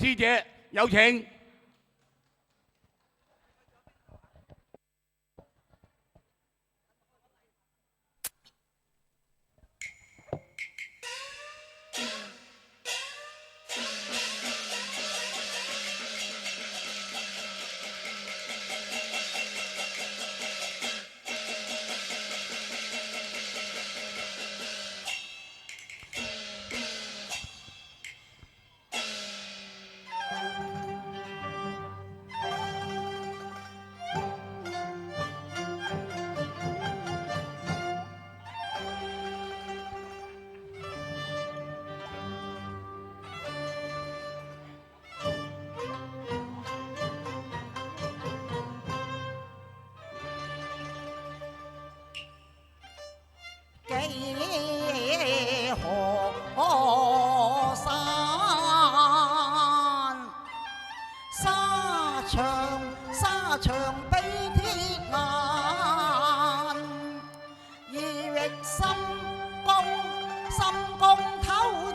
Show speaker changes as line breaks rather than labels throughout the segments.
師姐，有請。
幾河山，沙場比鐵顏，意域心公偷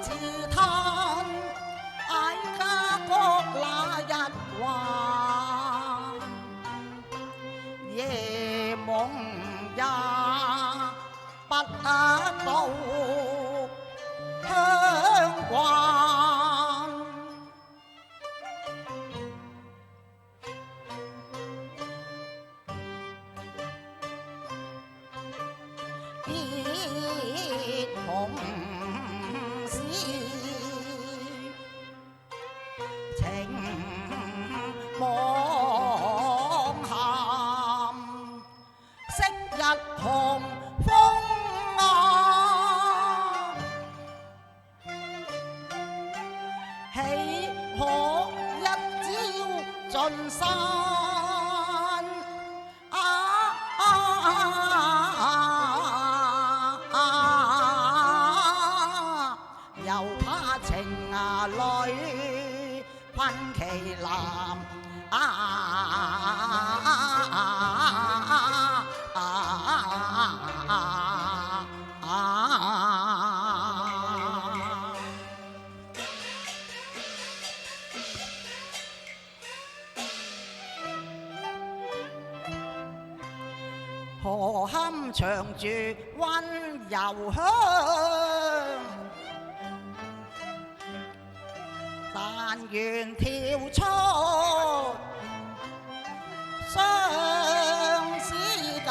自嘆，哀家國那日還，夜夢也不到香關，結紅絲情望鹹，昔日紅風豈可一朝盡散？又怕情侶困其男何堪長住溫柔鄉？但願跳出相思間。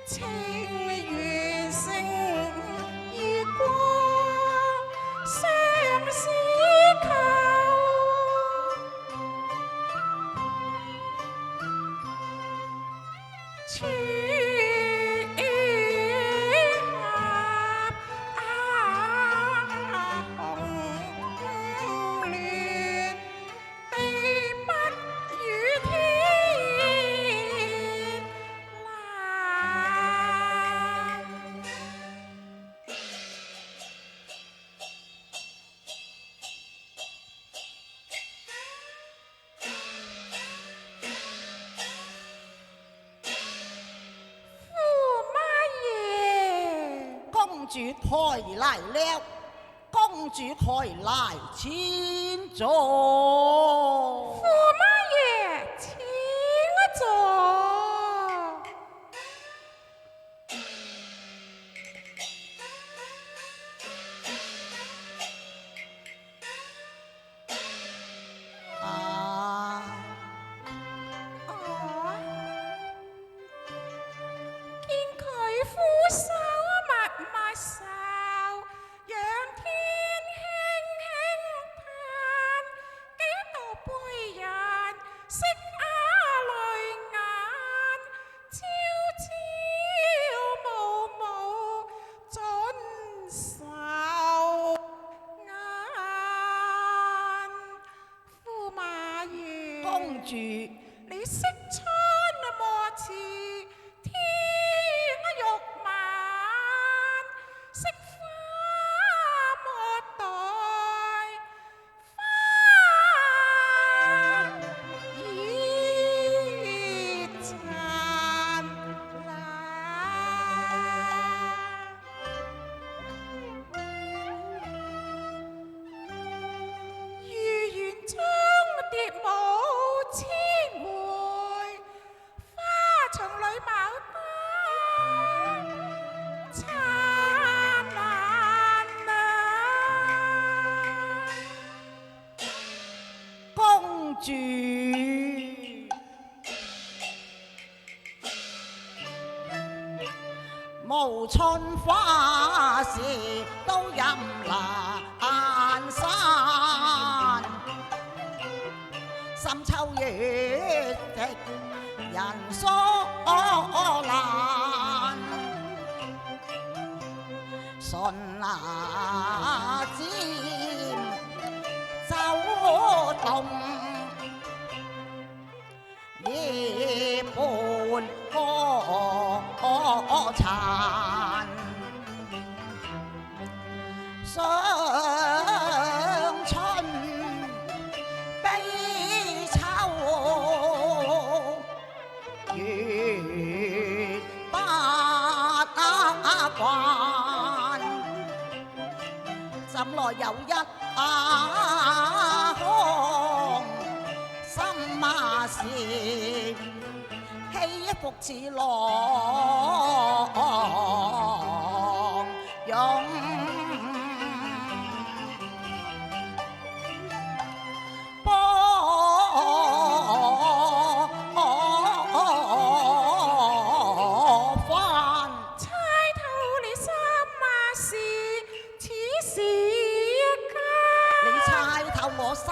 情緣勝於光，相思求，公主抬來了，公主抬來千座。
駙馬爺，請坐。
公主，
你識春莫辭天玉晚，惜花莫待花已殘爛。如願中蝶舞千回，花叢裏牡丹燦爛啊！
公主，無春花時都任闌珊，深秋月夕人疏懶，順那尖走動，夜半歌殘。傷春悲秋月不慣，怎來有一行心馬是起伏似浪湧。我心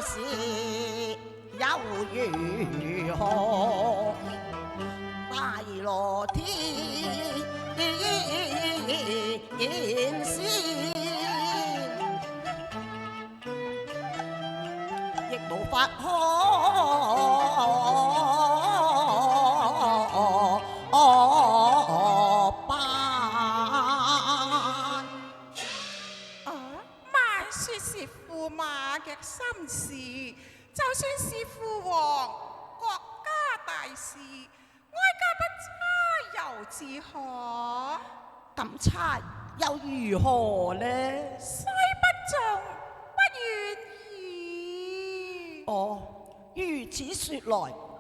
事又如何？大羅天仙，亦無法可辦。
說是駙馬嘅心事，就算是父王國家大事，哀家不差又自何？
咁差又如何呢？
雖不中，不願意。
哦，如此說來，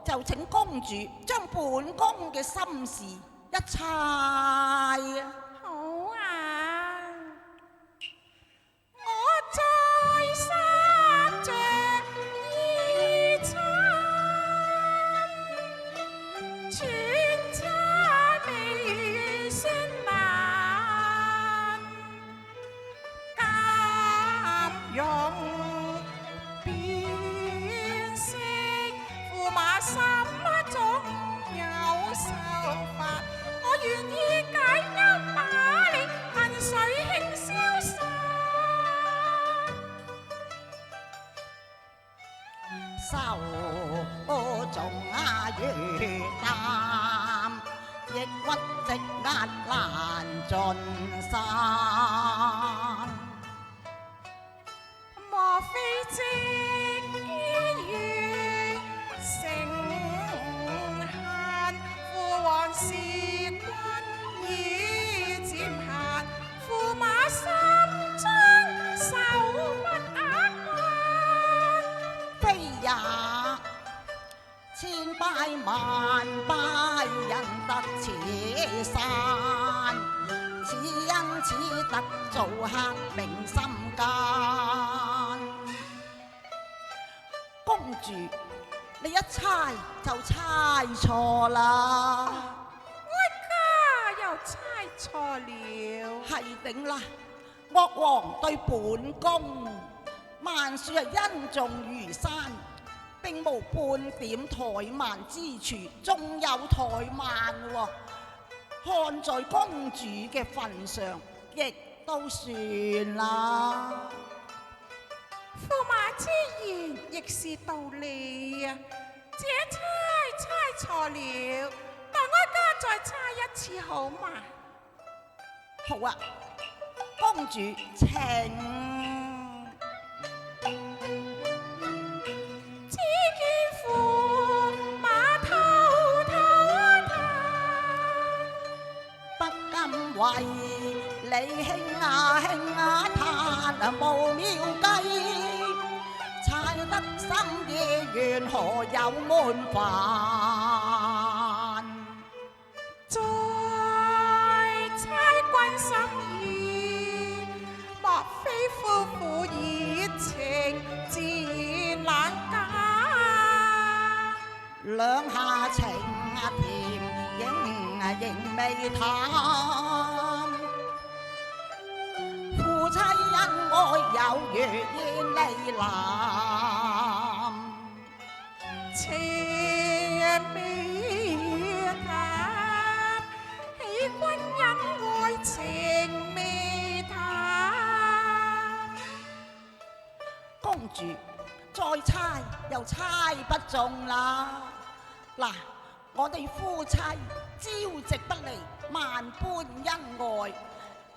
就請公主將本宮嘅心事一猜啊！
好啊！我在山着衣衫，穿插未算難，鑑用辨識駙馬心中有手法，我願意解憂把你恨水輕瀟灑。
手中如擔，抑鬱積壓難盡散。
莫非即於成恨？父王是君以
得此山，只因此得做客明心間。公主，你一猜就猜錯啦，
哀家又猜錯了。
係頂啦！岳王對本宮萬說係恩重如山，並無半點怠慢之處，仲有怠慢喎。看在公主嘅份上，亦都算啦。
駙馬之言亦是道理啊！這猜錯了，待哀家再猜一次好嘛？
好啊，公主請。
只見駙馬偷
不甘為你興啊嘆無妙計，猜得心意緣何有悶煩？
再猜君心意，莫非夫婦熱情自然冷感？
兩下情甜，仍未淡。夫妻恩愛有如煙離藍，
情未淡，喜君恩愛情未淡。
公主再猜又猜不中啦！嗱，我哋夫妻朝夕不離，萬般恩愛，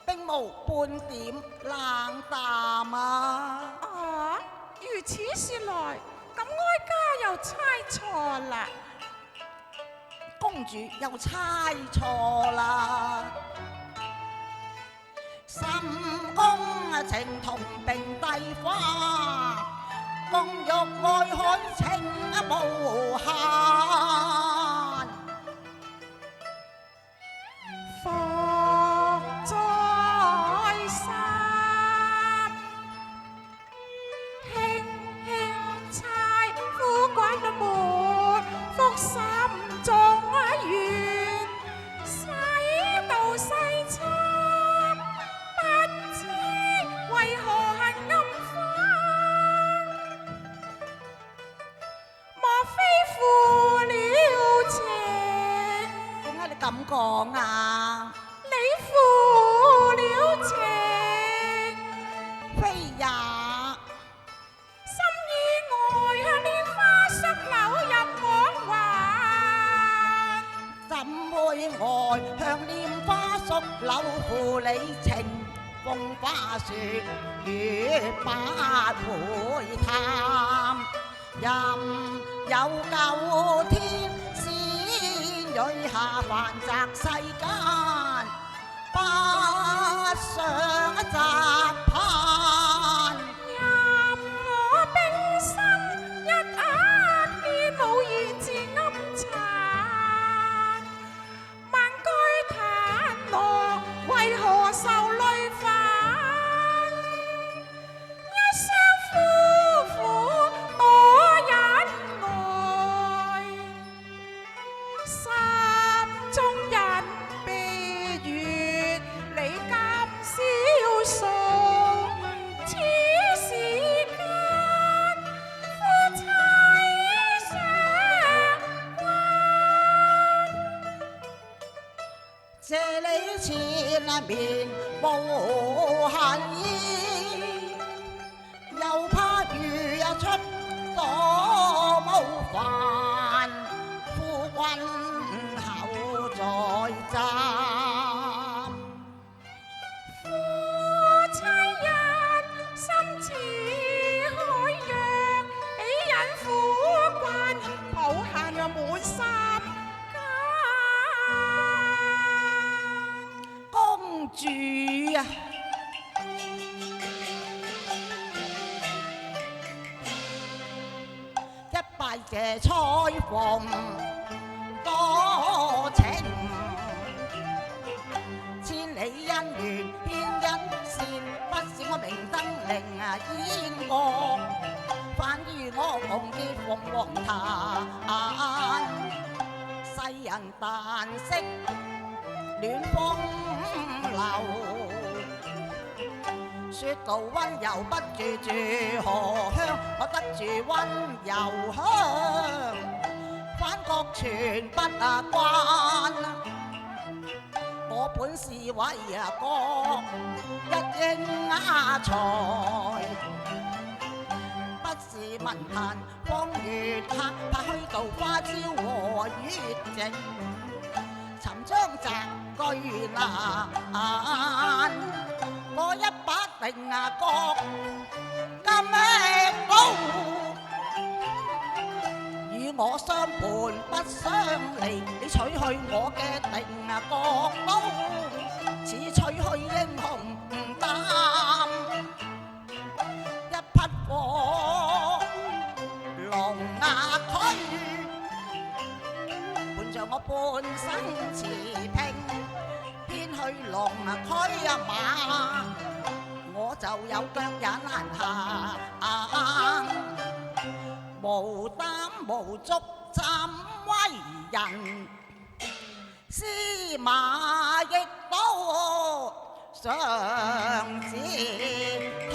並無半點冷淡啊！
啊，如此說來，咁哀家又猜錯啦。
公主又猜錯啦！深宮情同並蒂花，共玉愛海情無限。
伏在心，輕輕猜夫君沒福心中願，使到細參，不知為何恨暗花？莫非負了情？
點解你咁講啊？
你負了情，
非也，
心意愛向蓮花宿柳入枉還。
怎會愛向蓮花宿柳負你情？風花雪月不會淡，任有九天仙蕊下凡擲世間，不想擇攀。
任我冰心一額見無言自暗殘，萬句嘆落為何受累煩？一雙夫婦多恩愛，心中人悲怨，你今宵數，此時間夫妻相關。
借你千面無限意，又怕如出所無煩，夫君後再暫。
夫妻恩深似海洋，喜引夫君抱憾滿心間。
公主啊，一拜謝彩鳳多情黃檀，世人但識戀風流。說到溫柔不住住荷香，我得住溫柔鄉，反覺全不慣。我本是為國一英才，不是文壇方月客，怕虛度花朝和月靜，尋章摘句難。我一把定覺金刀，與我相伴不相離。你取去我嘅定覺刀，似取去英雄膽。一匹火龍駒，伴着我半生持拼。偏去龍駒馬，我就有腳也難行。無膽無足怎為人？司馬亦都常自嘆。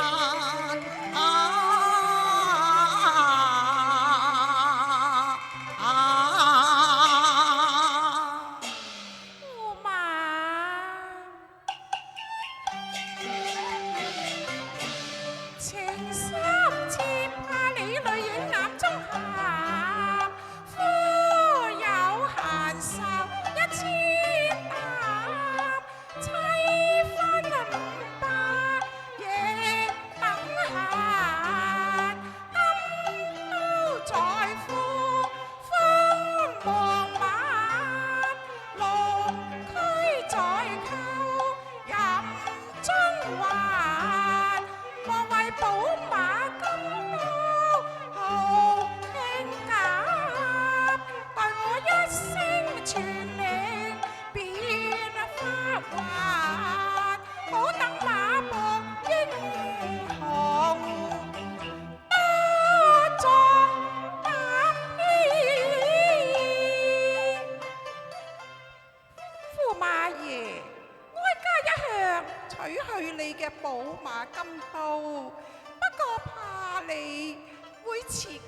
寶馬金刀，不過怕你會伺機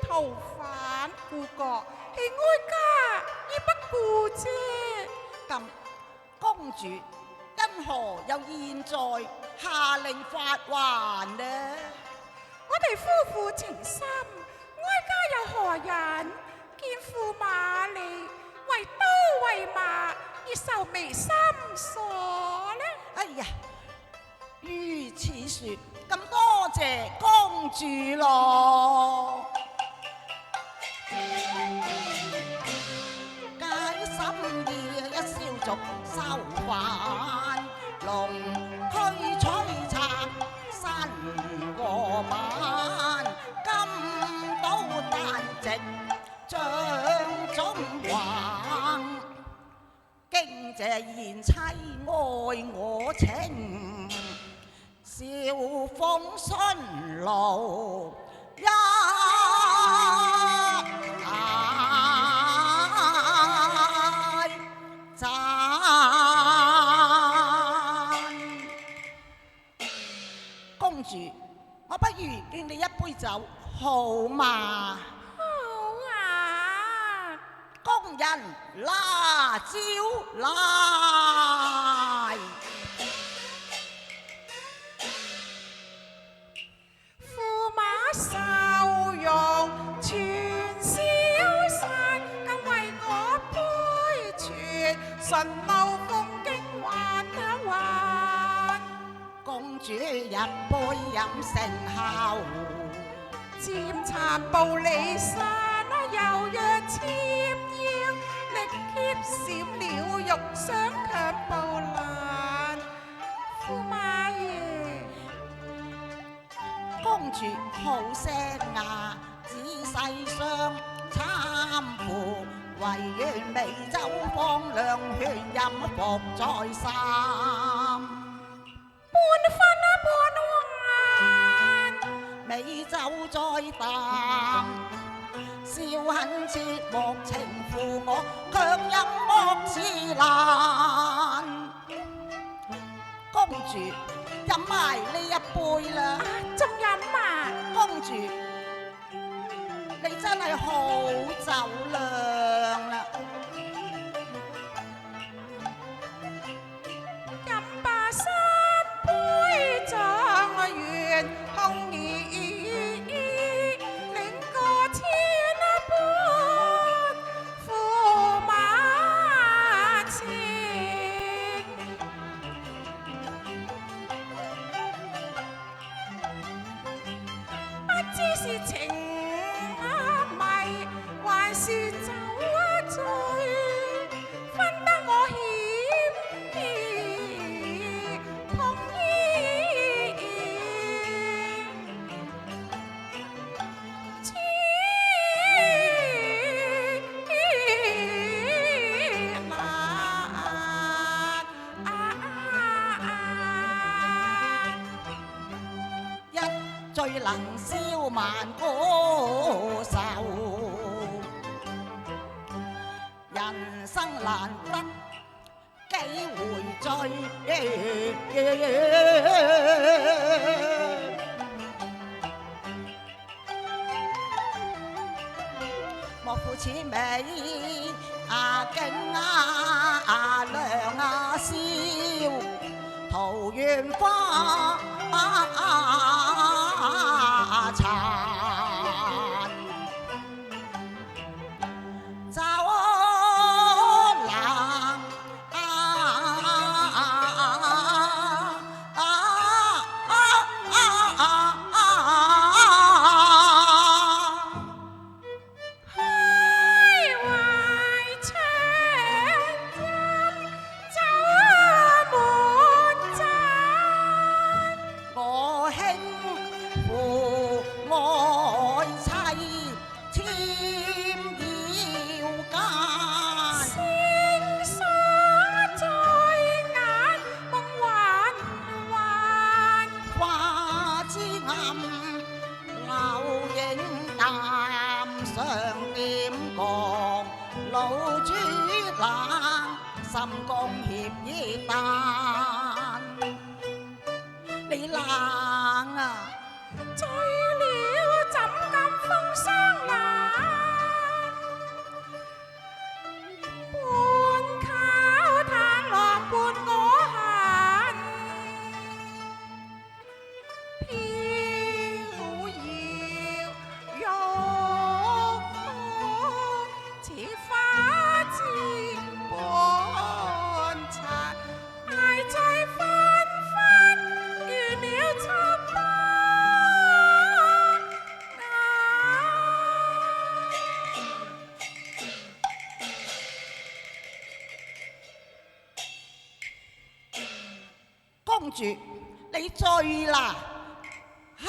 逃返故國，係哀家而不顧啫。
咁公主因何又現在下令發還呢？
我哋夫婦情深，哀家又何人見駙馬離為刀為馬而愁眉深鎖呢？
哎呀！如此說，咁多謝公主咯。解心意一消逐收返，龍驅璀璨山和晚，金刀旦夕將中橫，驚謝賢妻愛我情。笑風順路一讚，公主，我不如敬你一杯酒，好嗎？
好啊！
工人拿酒來。
受用全消散，更為我杯傳順路風景還一還。
公主一杯飲成後，
漸殘步離散，柔弱纖腰，力竭閃了玉想強步難。駙馬爺，
公主好聲啊，仔細想參乎，唯願美酒放涼勸飲伏在心。
半分半還，
美酒再淡，笑很切莫情負我，卻飲莫似難。公主飲埋呢一杯啦，
仲飲啊？
公主你真係好酒量啦！
飲吧三杯狀元紅兒，領過千般駙馬情。不知是情迷還是酒醉，分得我險同意。千難
一醉能消萬歌愁，人生難得幾回醉。莫負此美景亮笑，桃源花殘，酒冷
開懷長飲，酒滿盞。
我輕負愛妻添腰間，
星鎖在眼，夢幻幻。
花枝暗，流影淡，上點降，老豬冷，心公協議淡。你冷啊！
醉了怎敢風霜冷？半靠炭狼伴我行，飄搖欲似花枝般殘，捱醉紛紛遇了尋夢。
公主，你醉啦！好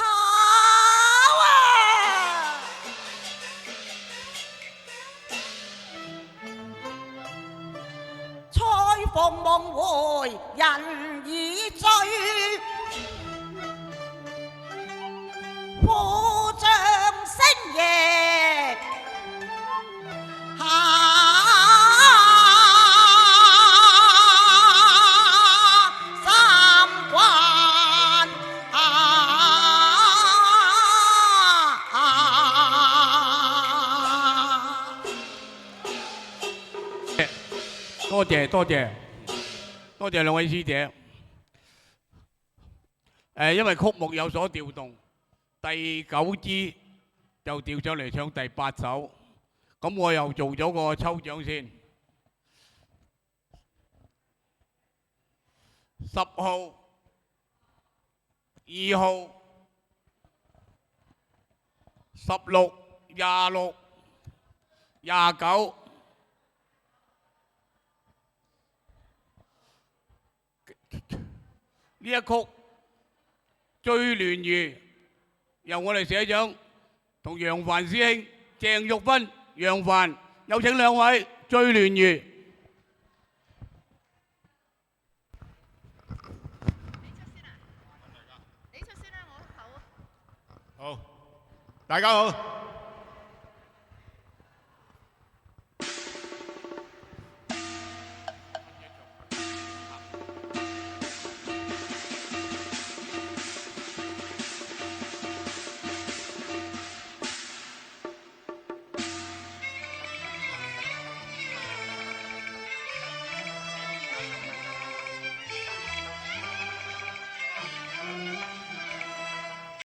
啊！彩鳳夢回人已醉，虎將星夜三關。
多謝多謝多謝兩位師姐。因為曲目有所調動，第9支就調上嚟唱第8首，咁我又做咗個抽獎先。10號、2號、16、26、29。呢一曲《醉鸞魚》由我哋社長同楊帆師兄鄭玉芬、楊帆，有請兩位《醉鸞魚》。
好，大家好。